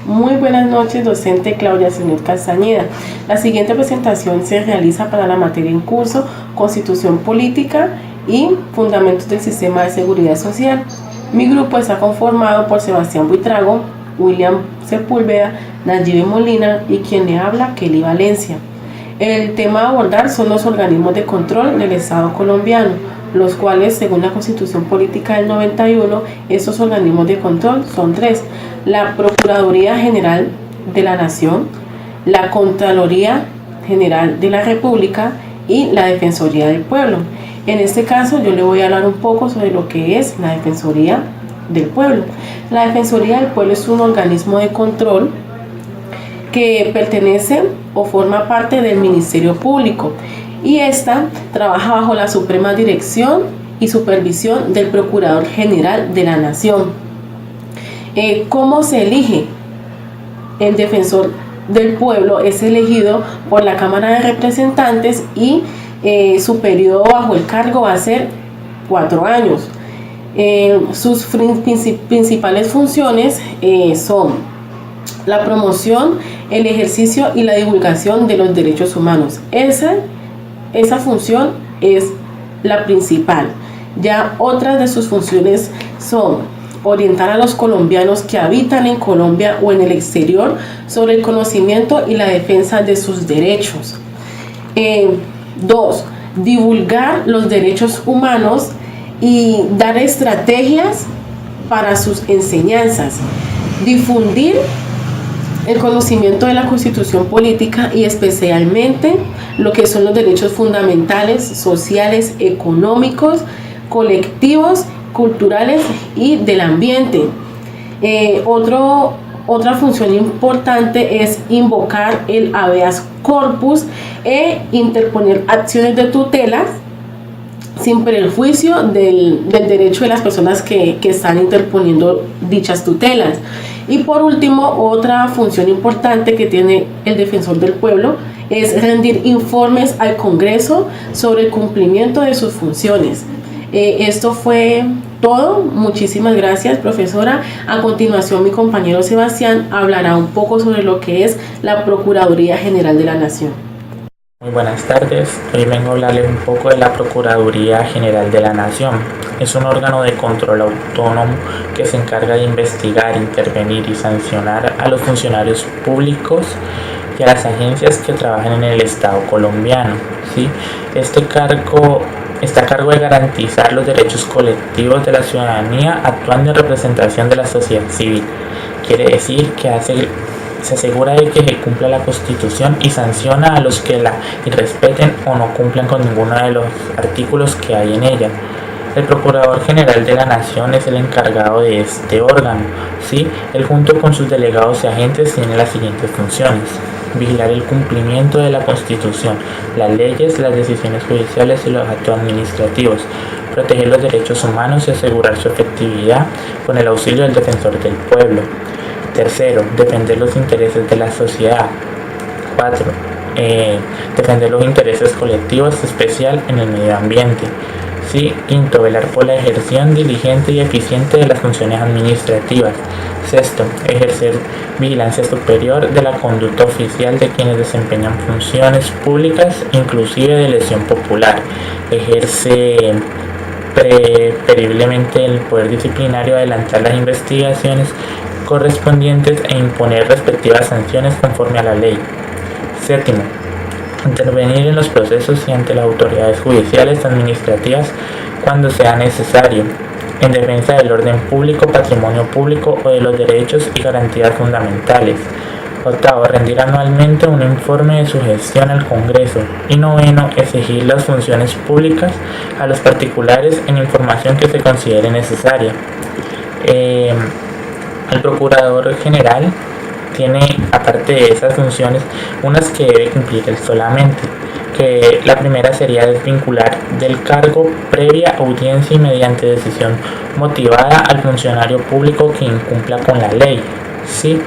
Muy buenas noches, docente Claudia Señor Castañeda. La siguiente presentación se realiza para la materia en curso Constitución Política y Fundamentos del Sistema de Seguridad Social. Mi grupo está conformado por Sebastián Buitrago, William Sepúlveda, Nayib Molina y quien le habla, Kelly Valencia. El tema a abordar son los organismos de control del Estado colombiano, los cuales, según la Constitución Política del 91, estos organismos de control son tres: la Procuraduría General de la Nación, la Contraloría General de la República y la Defensoría del Pueblo. En este caso yo le voy a hablar un poco sobre lo que es la Defensoría del Pueblo. La Defensoría del Pueblo es un organismo de control que pertenece o forma parte del Ministerio Público, y esta trabaja bajo la suprema dirección y supervisión del Procurador General de la Nación. ¿Cómo se elige? El defensor del pueblo es elegido por la Cámara de Representantes y su periodo bajo el cargo va a ser 4 años. Sus principales funciones son la promoción, el ejercicio y la divulgación de los derechos humanos. Esa función es la principal. Ya otras de sus funciones son orientar a los colombianos que habitan en Colombia o en el exterior sobre el conocimiento y la defensa de sus derechos. 2. Divulgar los derechos humanos y dar estrategias para sus enseñanzas. Difundir el conocimiento de la Constitución Política y especialmente lo que son los derechos fundamentales, sociales, económicos, colectivos, culturales y del ambiente. Otra función importante es invocar el habeas corpus e interponer acciones de tutela sin perjuicio del derecho de las personas que están interponiendo dichas tutelas. Y por último, otra función importante que tiene el defensor del pueblo es rendir informes al Congreso sobre el cumplimiento de sus funciones. Esto fue todo. Muchísimas gracias, profesora. A continuación, mi compañero Sebastián hablará un poco sobre lo que es la Procuraduría General de la Nación. Muy buenas tardes. Hoy vengo a hablarles un poco de la Procuraduría General de la Nación. Es un órgano de control autónomo que se encarga de investigar, intervenir y sancionar a los funcionarios públicos y a las agencias que trabajan en el Estado colombiano. ¿Sí? Este cargo está a cargo de garantizar los derechos colectivos de la ciudadanía, actuando en representación de la sociedad civil. Quiere decir que se asegura de que se cumpla la Constitución y sanciona a los que la irrespeten o no cumplan con ninguno de los artículos que hay en ella. El Procurador General de la Nación es el encargado de este órgano. ¿Sí? Él, junto con sus delegados y agentes, tiene las siguientes funciones: vigilar el cumplimiento de la Constitución, las leyes, las decisiones judiciales y los actos administrativos, proteger los derechos humanos y asegurar su efectividad con el auxilio del defensor del pueblo. Tercero, defender los intereses de la sociedad. 4. Defender los intereses colectivos, especial en el medio ambiente. Sí. Quinto, velar por la ejecución diligente y eficiente de las funciones administrativas. Sexto, ejercer vigilancia superior de la conducta oficial de quienes desempeñan funciones públicas, inclusive de elección popular. Ejerce preferiblemente el poder disciplinario, adelantar las investigaciones correspondientes e imponer respectivas sanciones conforme a la ley. Séptimo, intervenir en los procesos y ante las autoridades judiciales administrativas cuando sea necesario, en defensa del orden público, patrimonio público o de los derechos y garantías fundamentales. Octavo, rendir anualmente un informe de su gestión al Congreso. Y noveno, exigir las funciones públicas a los particulares en información que se considere necesaria. El Procurador General tiene, aparte de esas funciones, unas que debe cumplir él solamente, que la primera sería desvincular del cargo previa audiencia y mediante decisión motivada al funcionario público que incumpla con la ley. ¿Sí?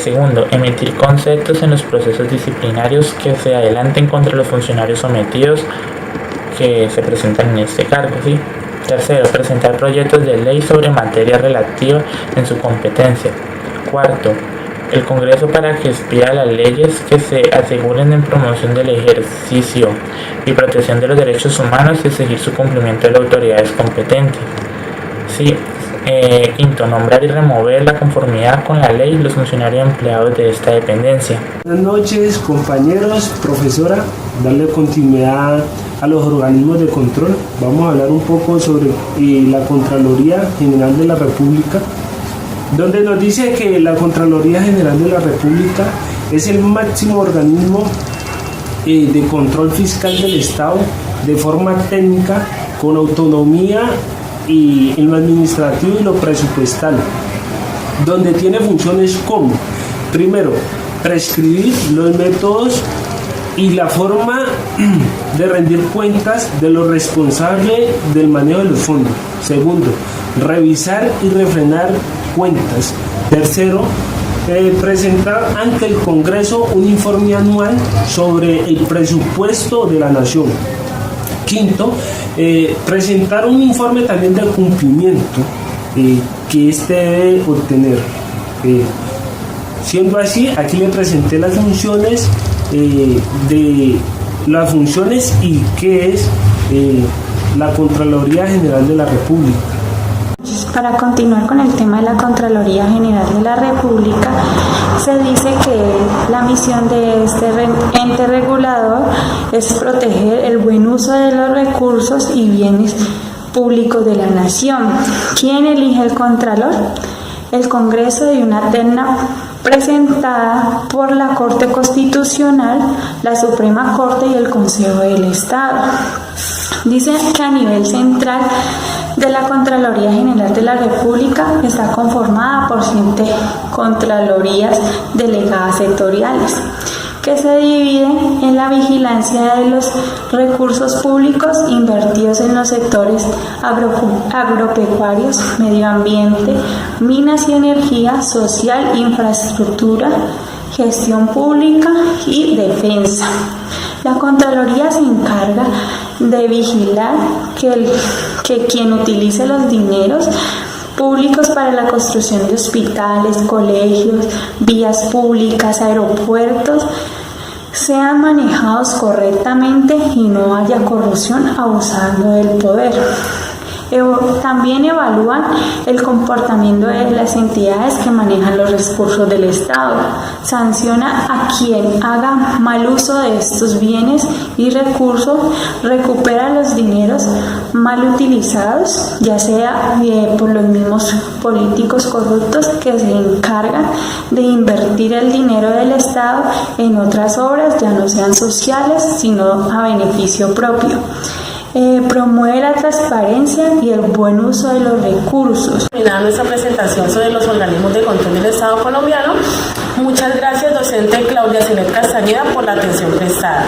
Segundo, emitir conceptos en los procesos disciplinarios que se adelanten contra los funcionarios sometidos que se presentan en este cargo. ¿Sí? Tercero, presentar proyectos de ley sobre materia relativa en su competencia. Cuarto, el Congreso para que expida las leyes que se aseguren en promoción del ejercicio y protección de los derechos humanos y exigir su cumplimiento de las autoridades competentes. Sí. Quinto, nombrar y remover la conformidad con la ley los funcionarios empleados de esta dependencia. Buenas noches, compañeros, profesora. Darle continuidad a los organismos de control. Vamos a hablar un poco sobre la Contraloría General de la República, donde nos dice que la Contraloría General de la República es el máximo organismo de control fiscal del Estado de forma técnica, con autonomía y en lo administrativo y lo presupuestal, donde tiene funciones como, primero, prescribir los métodos y la forma de rendir cuentas de los responsables del manejo de los fondos. Segundo, revisar y refrendar cuentas. Tercero, presentar ante el Congreso un informe anual sobre el presupuesto de la nación. Quinto, presentar un informe también de cumplimiento que éste debe obtener. Siendo así, aquí le presenté las funciones y qué es la Contraloría General de la República. Para continuar con el tema de la Contraloría General de la República, se dice que la misión de este ente regulador es proteger el buen uso de los recursos y bienes públicos de la nación. ¿Quién elige el Contralor? El Congreso, de una terna presentada por la Corte Constitucional, la Suprema Corte y el Consejo del Estado. Dice que a nivel central de la Contraloría General de la República está conformada por 7 contralorías delegadas sectoriales, que se dividen en la vigilancia de los recursos públicos invertidos en los sectores agropecuarios, medio ambiente, minas y energía, social, infraestructura, gestión pública y defensa. La Contraloría se encarga de vigilar que quien utilice los dineros públicos para la construcción de hospitales, colegios, vías públicas, aeropuertos, sean manejados correctamente y no haya corrupción abusando del poder. También evalúan el comportamiento de las entidades que manejan los recursos del Estado. Sanciona a quien haga mal uso de estos bienes y recursos, recupera los dineros mal utilizados, ya sea por los mismos políticos corruptos que se encargan de invertir el dinero del Estado en otras obras, ya no sean sociales, sino a beneficio propio. Promueve la transparencia y el buen uso de los recursos. Terminada nuestra presentación sobre los organismos de control del Estado colombiano. Muchas gracias, docente Claudia Zenet Castañeda, por la atención prestada.